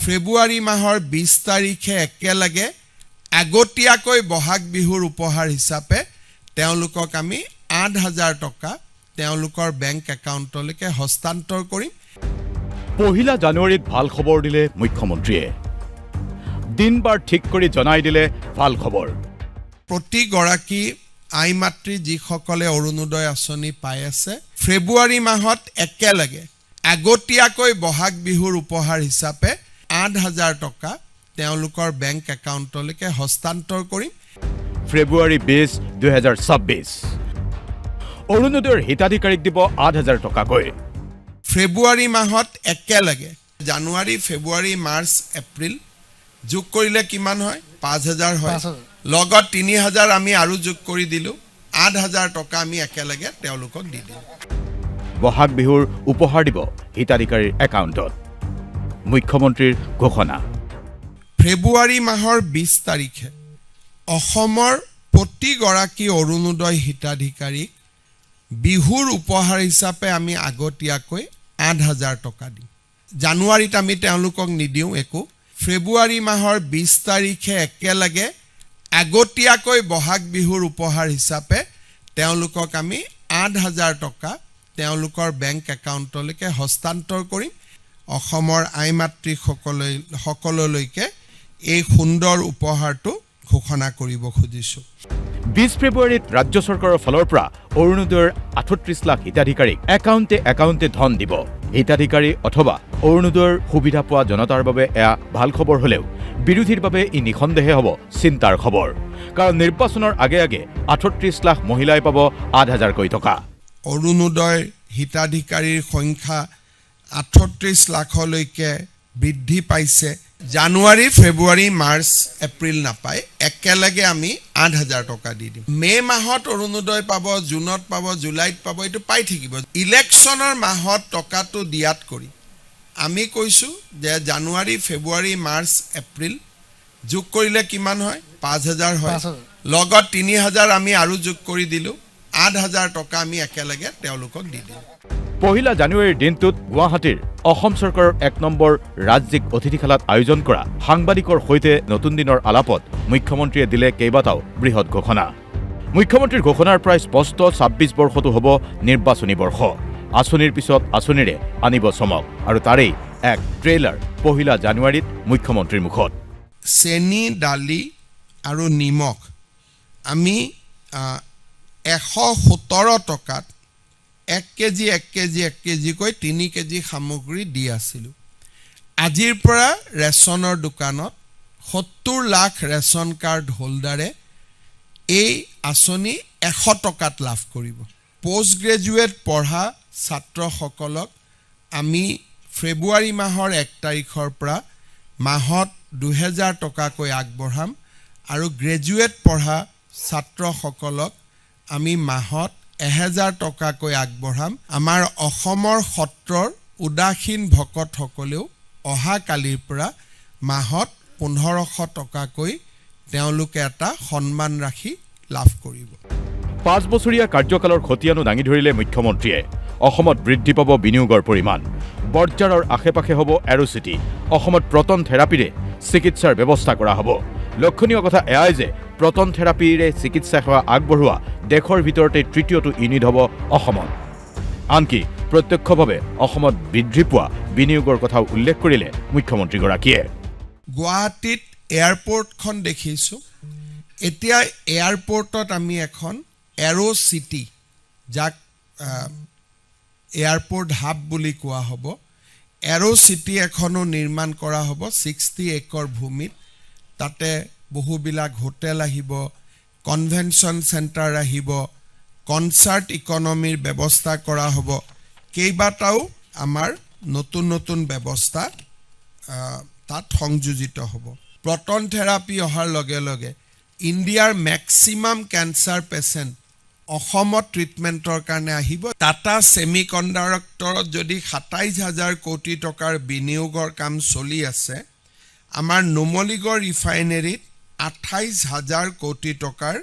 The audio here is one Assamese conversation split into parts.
ফেব্ৰুৱাৰী মাহৰ 20 তাৰিখে একেলগে আগতীয়াকৈ বহাগ বিহুৰ উপহাৰ হিচাপে তেওঁলোকক আমি ৮,০০০ টকা তেওঁলোকৰ বেংক একাউণ্টলৈকে হস্তান্তৰ কৰিম। পহিলা জানুৱাৰীত ভাল খবৰ দিলে মুখ্যমন্ত্ৰীয়ে। দিন বাৰ ঠিক কৰি জনাই দিলে ভাল খবৰ। প্ৰতিগৰাকী আই মাতৃ যিসকলে অৰুণোদয় আঁচনি পাই আছে, ফেব্ৰুৱাৰী মাহত একেলগে আগতীয়াকৈ বহাগ বিহুৰ উপহাৰ হিচাপে ৮,০০০ টকা তেওঁলোকৰ বেংক একাউণ্টলৈকে হস্তান্তৰ কৰিম। ফেব্ৰুৱাৰী 20, 2026 অৰুণোদয়ৰ হিতাধিকাৰীক দিব ৮,০০০ টকাকৈ। ফেব্ৰুৱাৰী মাহত একেলগে জানুৱাৰী, ফেব্ৰুৱাৰী, মাৰ্চ, এপ্ৰিল যোগ কৰিলে কিমান হয়? ৫,০০০ হয়। লগত ৩,০০০ আমি আৰু যোগ কৰি দিলোঁ, ৮,০০০ টকা আমি একেলগে তেওঁলোকক দি দিম। বহাগ বিহুৰ উপহাৰ দিব হিতাধিকাৰীৰ একাউণ্টত। মুখ্যমন্ত্ৰীৰ ঘোষণা। ফেব্ৰুৱাৰী মাহৰ 20 তাৰিখে অসমৰ প্ৰতিগৰাকী অৰুণোদয় হিতাধিকাৰীক বিহুৰ উপহাৰ হিচাপে আমি আগতীয়াকৈ ৮,০০০ টকা দিম। জানুৱাৰীত আমি তেওঁলোকক নিদিওঁ একো। ফেব্ৰুৱাৰী মাহৰ 20 তাৰিখে একেলগে আগতীয়াকৈ বহাগ বিহুৰ উপহাৰ হিচাপে তেওঁলোকক আমি ৮,০০০ টকা তেওঁলোকৰ বেংক একাউণ্টলৈকে হস্তান্তৰ কৰিম। অসমৰ আই মাতৃ সকললৈকে এই সুন্দৰ উপহাৰটো ঘোষণা কৰিব খুজিছোঁ। 20 ফেব্ৰুৱাৰীত ৰাজ্য চৰকাৰৰ ফালৰ পৰা অৰুণোদয়ৰ ৩৮ লাখ হিতাধিকাৰীক একাউণ্টে ধন দিব। হিতাধিকাৰী অথবা অৰুণোদয়ৰ সুবিধা পোৱা জনতাৰ বাবে এয়া ভাল খবৰ হ'লেও বিৰোধীৰ বাবে ই নিঃসন্দেহে হ'ব চিন্তাৰ খবৰ। কাৰণ নিৰ্বাচনৰ আগে আগে ৩৮ লাখ মহিলাই পাব ৮,০০০কৈ টকা। অৰুণোদয় হিতাধিকাৰীৰ সংখ্যা ৩৮ লাখলৈকে বৃদ্ধি পাইছে। জানুৱাৰী, ফেব্ৰুৱাৰী, মাৰ্চ, এপ্ৰিল নাপায়, একেলগে আমি ৮,০০০ টকা দি দিম। মে' মাহত অৰুণোদয় পাব, জুনত পাব, জুলাইত পাব, এইটো পাই থাকিব। ইলেকশ্যনৰ মাহত টকাটো দিয়াত কৰি আমি কৈছোঁ যে জানুৱাৰী, ফেব্ৰুৱাৰী, মাৰ্চ, এপ্ৰিল যোগ কৰিলে কিমান হয়? ৫,০০০ হয়। লগত ৩,০০০ আমি আৰু যোগ কৰি দিলোঁ, ৮,০০০ টকা আমি একেলগে তেওঁলোকক দি দিম। পহিলা জানুৱাৰীৰ দিনটোত গুৱাহাটীৰ অসম চৰকাৰৰ ১ নম্বৰ ৰাজ্যিক অতিথিশালাত আয়োজন কৰা সাংবাদিকৰ সৈতে নতুন দিনৰ আলাপত মুখ্যমন্ত্ৰীয়ে দিলে কেইবাটাও বৃহৎ ঘোষণা। মুখ্যমন্ত্ৰীৰ ঘোষণাৰ প্ৰায় স্পষ্ট ২৬ বৰ্ষটো হ'ব নিৰ্বাচনী বৰ্ষ। আঁচনিৰ পিছত আঁচনিৰে আনিব চমক, আৰু তাৰেই এক ট্ৰেইলাৰ পহিলা জানুৱাৰীত মুখ্যমন্ত্ৰীৰ মুখত। চেনি, দালি আৰু নিমখ আমি ১১৭ টকাত 1 কেজিকৈ 3 কেজি সামগ্ৰী দি আছিলোঁ। আজিৰ পৰা ৰেচনৰ দোকানত ৭০ লাখ ৰেচন কাৰ্ড হোল্ডাৰে এই আঁচনি 100 টকাত লাভ কৰিব। পষ্ট গ্ৰেজুৱেট পঢ়া ছাত্ৰসকলক আমি ফেব্ৰুৱাৰী মাহৰ 1 তাৰিখৰ পৰা মাহত ২,০০০ টকাকৈ আগবঢ়াম, আৰু গ্ৰেজুৱেট পঢ়া ছাত্ৰসকলক আমি মাহত ১,০০০ টকাকৈ আগবঢ়াম। আমাৰ অসমৰ সত্ৰৰ উদাসীন ভকতসকলেও অহাকালিৰ পৰা মাহত ১৫০০ টকাকৈ তেওঁলোকে এটা সন্মান ৰাশি লাভ কৰিব। ৫ বছৰীয়া কাৰ্যকালৰ খতিয়ানো দাঙি ধৰিলে মুখ্যমন্ত্ৰীয়ে। অসমত বৃদ্ধি পাব বিনিয়োগৰ পৰিমাণ। বৰঝাৰৰ আশে পাশে হ'ব এৰোচিটি। অসমত প্ৰটন থেৰাপিৰে চিকিৎসাৰ ব্যৱস্থা কৰা হ'ব। লক্ষণীয় কথা এয়াই যে প্ৰটন থেৰাপিৰে চিকিৎসা সেৱা আগবঢ়োৱা দেশৰ ভিতৰতে তৃতীয়টো ইউনিট হ'ব অসমত। আনকি প্ৰত্যক্ষভাৱে অসমত বৃদ্ধি পোৱা বিনিয়োগৰ কথাও উল্লেখ কৰিলে মুখ্যমন্ত্ৰীগৰাকীয়ে। গুৱাহাটীত এয়াৰপৰ্টখন দেখিছোঁ। এতিয়া এয়াৰপৰ্টত আমি এখন এৰোচিটি, যাক এয়াৰপৰ্ট হাব বুলি কোৱা হ'ব, এৰোচিটি এখনো নিৰ্মাণ কৰা হ'ব ৬০ একৰ ভূমিত। তাতে বহুবিলাক হোটেল আহিব, কনভেনশ্যন চেণ্টাৰ আহিব, কনচাৰ্ট ইকনমিৰ ব্যৱস্থা কৰা হ'ব। কেইবাটাও আমাৰ নতুন ব্যৱস্থা তাত সংযোজিত হ'ব। প্ৰটন থেৰাপি অহাৰ লগে লগে ইণ্ডিয়াৰ মেক্সিমাম কেঞ্চাৰ পেচেণ্ট অসমত ট্ৰিটমেণ্টৰ কাৰণে আহিব। টাটা ছেমি কণ্ডাক্টৰত যদি ২৭,০০০ কোটি টকাৰ বিনিয়োগৰ কাম চলি আছে, আমাৰ নুমলীগড় ৰিফাইনেৰীত ২৮,০০০ কোটি টকাৰ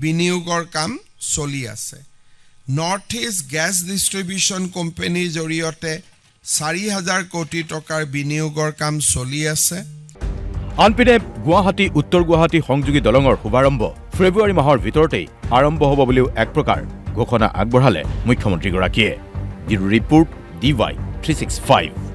বিনিয়োগৰ কাম চলি আছে। নৰ্থ ইষ্ট গেছ ডিষ্ট্ৰিবিউশ্যন কোম্পানীৰ জৰিয়তে 4,000 কোটি টকাৰ বিনিয়োগৰ কাম চলি আছে। আনপিনে গুৱাহাটী উত্তৰ গুৱাহাটী সংযোগী দলঙৰ শুভাৰম্ভ ফেব্ৰুৱাৰী মাহৰ ভিতৰতেই আৰম্ভ হ'ব বুলিও এক প্ৰকাৰ ঘোষণা আগবঢ়ালে মুখ্যমন্ত্ৰীগৰাকীয়ে। দি ৰিপৰ্ট DY 365।